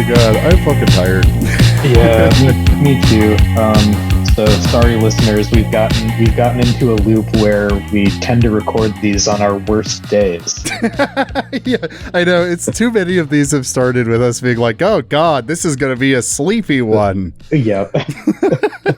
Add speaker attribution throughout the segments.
Speaker 1: god, I'm fucking tired.
Speaker 2: Yeah, me too. So sorry, listeners. We've gotten into a loop where we tend to record these on our worst days.
Speaker 1: Yeah, I know. It's too many of these have started with us being like, "Oh God, this is gonna be a sleepy one."
Speaker 2: Yep.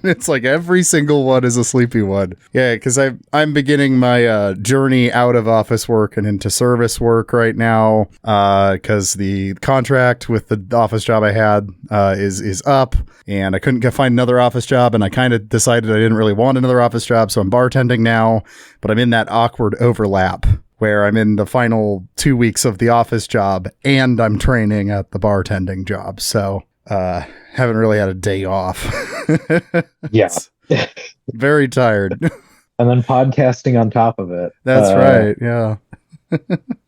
Speaker 1: It's like every single one is a sleepy one. Yeah, because I'm beginning my journey out of office work and into service work right now. Because the contract with the office job I had is up, and I couldn't find another office job, and I kind of decided I didn't really want another office job, so I'm bartending now. But I'm in that awkward overlap where I'm in the final 2 weeks of the office job and I'm training at the bartending job. So haven't really had a day off.
Speaker 2: Yeah.
Speaker 1: Very tired.
Speaker 2: And then podcasting on top of it.
Speaker 1: That's right. Yeah.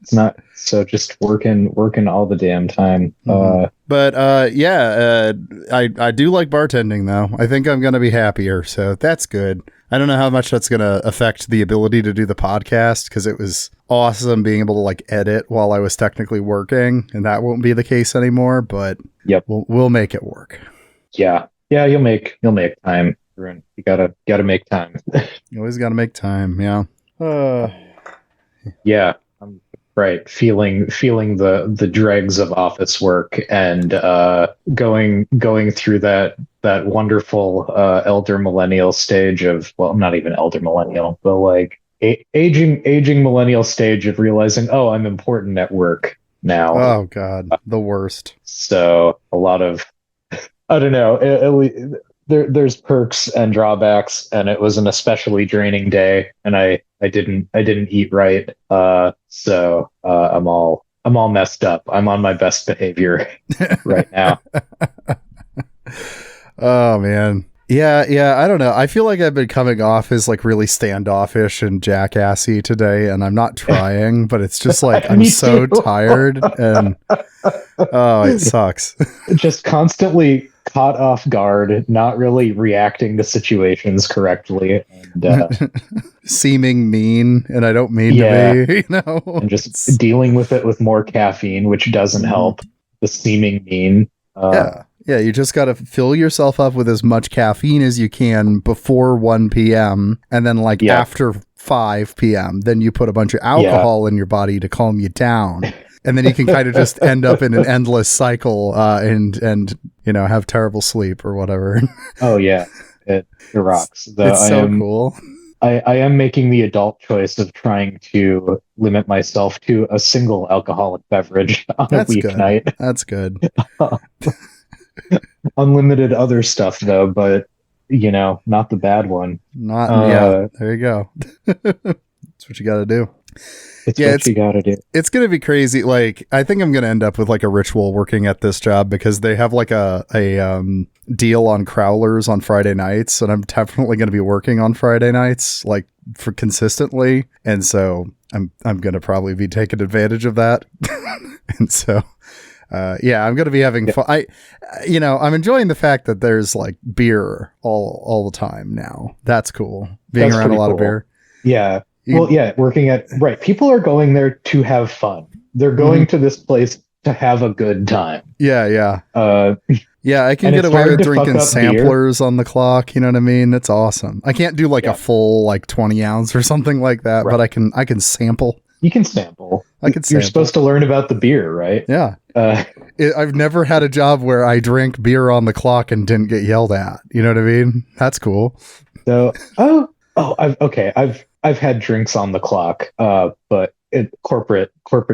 Speaker 2: It's not so just working all the damn time.
Speaker 1: But I do like bartending though. I think I'm going to be happier. So that's good. I don't know how much that's going to affect the ability to do the podcast, because it was awesome being able to like edit while I was technically working, and that won't be the case anymore, but
Speaker 2: yep,
Speaker 1: we'll make it work.
Speaker 2: Yeah. You'll make time. You gotta make time.
Speaker 1: You always got to make time. Yeah.
Speaker 2: Yeah. Right. Feeling the dregs of office work and going through that wonderful elder millennial stage of, well, not even elder millennial, but like aging millennial stage of realizing, oh, I'm important at work now.
Speaker 1: Oh God, the worst.
Speaker 2: So a lot of, I don't know, there's perks and drawbacks, and it was an especially draining day, and I didn't eat right. So I'm all messed up. I'm on my best behavior right now.
Speaker 1: Oh man. Yeah, I don't know. I feel like I've been coming off as like really standoffish and jackassy today, and I'm not trying, but it's just like I'm so tired, and oh, it sucks.
Speaker 2: Just constantly caught off guard, not really reacting to situations correctly, and
Speaker 1: seeming mean, and I don't mean to be, you know,
Speaker 2: and just dealing with it with more caffeine, which doesn't help the seeming mean.
Speaker 1: Yeah, you just got to fill yourself up with as much caffeine as you can before 1 p.m. and then after 5 p.m. then you put a bunch of alcohol in your body to calm you down. And then you can kind of just end up in an endless cycle and you know, have terrible sleep or whatever.
Speaker 2: Oh yeah, it rocks.
Speaker 1: It's so cool.
Speaker 2: I am making the adult choice of trying to limit myself to a single alcoholic beverage on a weeknight.
Speaker 1: That's good.
Speaker 2: Unlimited other stuff though, but you know, not the bad one.
Speaker 1: There you go. That's what you got to do.
Speaker 2: It's you gotta do.
Speaker 1: It's gonna be crazy. Like, I think I'm gonna end up with like a ritual working at this job, because they have like a deal on crowlers on Friday nights, and I'm definitely gonna be working on Friday nights like for consistently, and so I'm gonna probably be taking advantage of that. And so I'm gonna be having fun. I'm enjoying the fact that there's like beer all the time now. That's cool. Being around a lot of beer.
Speaker 2: Yeah. Working at people are going there to have fun. They're going to this place to have a good time.
Speaker 1: Yeah. I can get away with drinking samplers beer on the clock. You know what I mean? It's awesome. I can't do like a full like 20 ounce or something like that, but I can sample.
Speaker 2: You can sample.
Speaker 1: You're
Speaker 2: supposed to learn about the beer, right?
Speaker 1: Yeah. I've never had a job where I drank beer on the clock and didn't get yelled at. You know what I mean? That's cool.
Speaker 2: So, I've had drinks on the clock, but corporate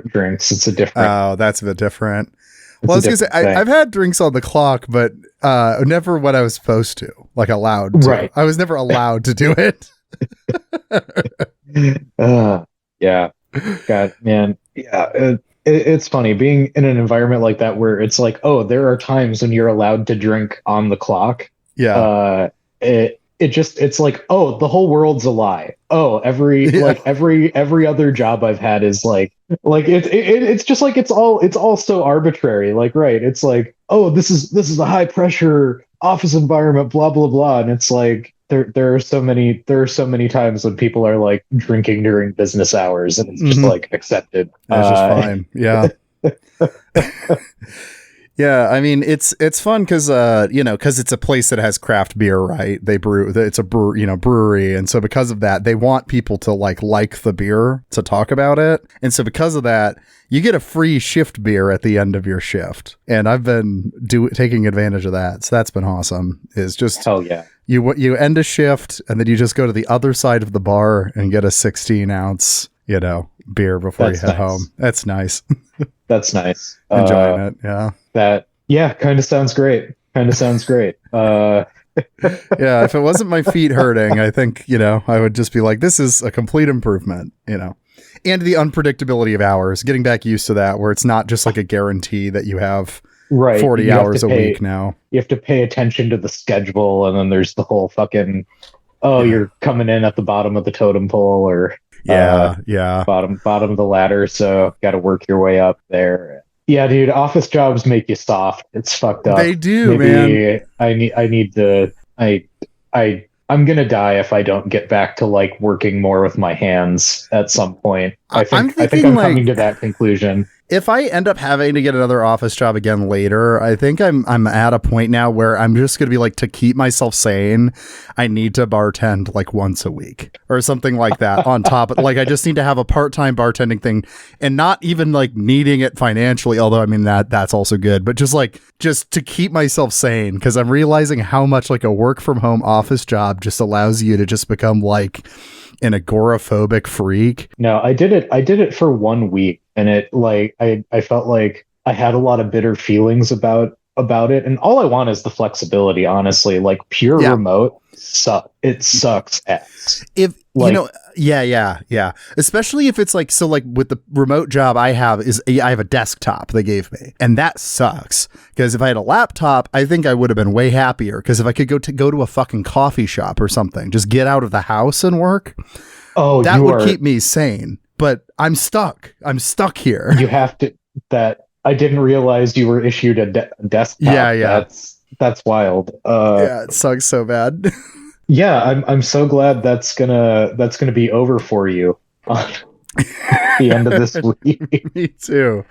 Speaker 2: drinks, it's a different.
Speaker 1: Oh, that's a bit different. Well, I was gonna say I've had drinks on the clock, but never when I was supposed to, like allowed to.
Speaker 2: Right.
Speaker 1: I was never allowed to do it.
Speaker 2: Yeah. God, man. Yeah. It's funny being in an environment like that where it's like, oh, there are times when you're allowed to drink on the clock.
Speaker 1: Yeah.
Speaker 2: It's like, oh, the whole world's a lie. Oh, every other job I've had is like it's just like it's all so arbitrary. Like, right. It's like, oh, this is a high pressure office environment, blah, blah, blah. And it's like, there are so many times when people are like drinking during business hours, and it's just like accepted.
Speaker 1: That's just fine. Yeah. Yeah, I mean it's fun because because it's a place that has craft beer, right? They brew, it's a brewery, and so because of that, they want people to like the beer to talk about it, and so because of that, you get a free shift beer at the end of your shift, and I've been taking advantage of that, so that's been awesome. Is just
Speaker 2: hell yeah.
Speaker 1: You end a shift and then you just go to the other side of the bar and get a 16-ounce beer before you head home. That's nice.
Speaker 2: That's nice.
Speaker 1: Enjoying it. Yeah.
Speaker 2: Kind of sounds great. Yeah,
Speaker 1: if it wasn't my feet hurting, I think, I would just be like, this is a complete improvement, and the unpredictability of hours, getting back used to that, where it's not just like a guarantee that you have 40 hours a week now.
Speaker 2: You have to pay attention to the schedule, and then there's the whole fucking, you're coming in at the bottom of the totem pole, or bottom of the ladder, so got to work your way up there. Yeah, dude, office jobs make you soft. It's fucked up.
Speaker 1: They do, man.
Speaker 2: I'm gonna die if I don't get back to like working more with my hands at some point. I think I'm coming to that conclusion.
Speaker 1: If I end up having to get another office job again later, I think I'm at a point now where I'm just going to be like, to keep myself sane, I need to bartend like once a week or something like that on top of, like, I just need to have a part-time bartending thing, and not even like needing it financially. Although, I mean, that's also good, but just to keep myself sane. Because I'm realizing how much like a work from home office job just allows you to just become like an agoraphobic freak.
Speaker 2: No, I did it for 1 week, and it like I felt like I had a lot of bitter feelings about it, and all I want is the flexibility, honestly. Like pure remote it sucks ass.
Speaker 1: If like, yeah, especially if it's like, so like with the remote job I have a desktop they gave me, and that sucks, because if I had a laptop, I think I would have been way happier, because if I could go to a fucking coffee shop or something, just get out of the house and work, that would keep me sane. But I'm stuck here.
Speaker 2: You have to, I didn't realize you were issued a desktop.
Speaker 1: Yeah.
Speaker 2: That's wild.
Speaker 1: It sucks so bad.
Speaker 2: Yeah, I'm so glad that's gonna be over for you on the end of this week.
Speaker 1: Me too.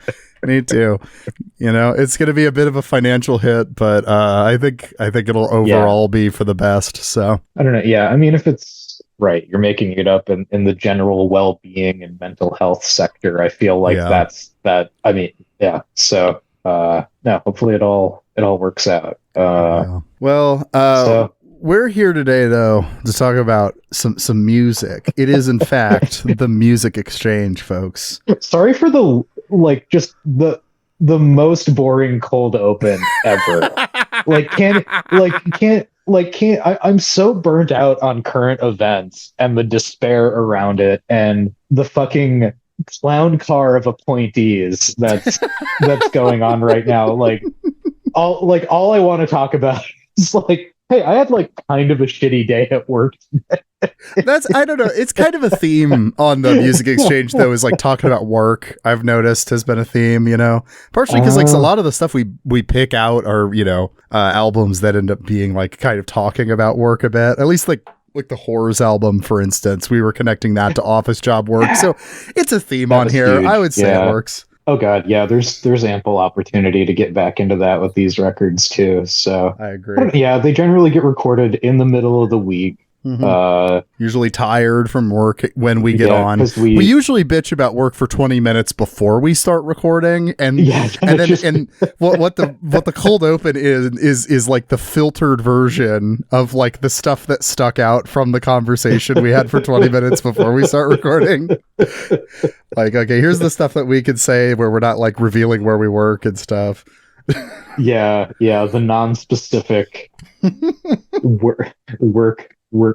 Speaker 1: It's gonna be a bit of a financial hit, but I think it'll overall be for the best. So
Speaker 2: I don't know. Yeah, I mean, if it's right, you're making it up in the general well-being and mental health sector, I feel like that's that. I mean, yeah. So no, hopefully it all works out.
Speaker 1: We're here today, though, to talk about some music. It is, in fact, the Music Exchange, folks.
Speaker 2: Sorry for the the most boring cold open ever. I'm so burnt out on current events and the despair around it, and the fucking clown car of appointees that's going on right now. All I want to talk about is like, hey, I had like kind of a shitty day at work.
Speaker 1: I don't know. It's kind of a theme on the Music Exchange, though, is like talking about work. I've noticed has been a theme, partially because like a lot of the stuff we pick out are, albums that end up being like kind of talking about work a bit, at least like the Horrors album, for instance. We were connecting that to office job work. So it's a theme on here. Huge. I would say it works.
Speaker 2: Oh God, yeah. There's ample opportunity to get back into that with these records too. So
Speaker 1: I agree.
Speaker 2: Yeah, they generally get recorded in the middle of the week.
Speaker 1: Mm-hmm. Usually tired from work when we get on. We usually bitch about work for 20 minutes before we start recording, and what the cold open is like the filtered version of like the stuff that stuck out from the conversation we had for 20 minutes before we start recording. Like, okay, here's the stuff that we could say where we're not like revealing where we work and stuff.
Speaker 2: Yeah, the non-specific work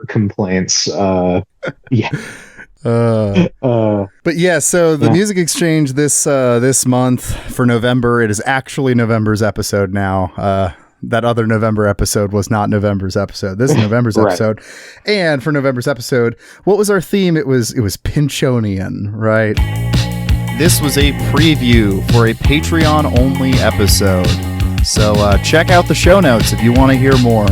Speaker 2: complaints. But
Speaker 1: yeah, so the Music Exchange this month for November, it is actually November's episode now. That other November episode was not November's episode. This is November's episode. And for November's episode, what was our theme? It was Pinchonian, right? This was a preview for a Patreon only episode. So check out the show notes if you want to hear more.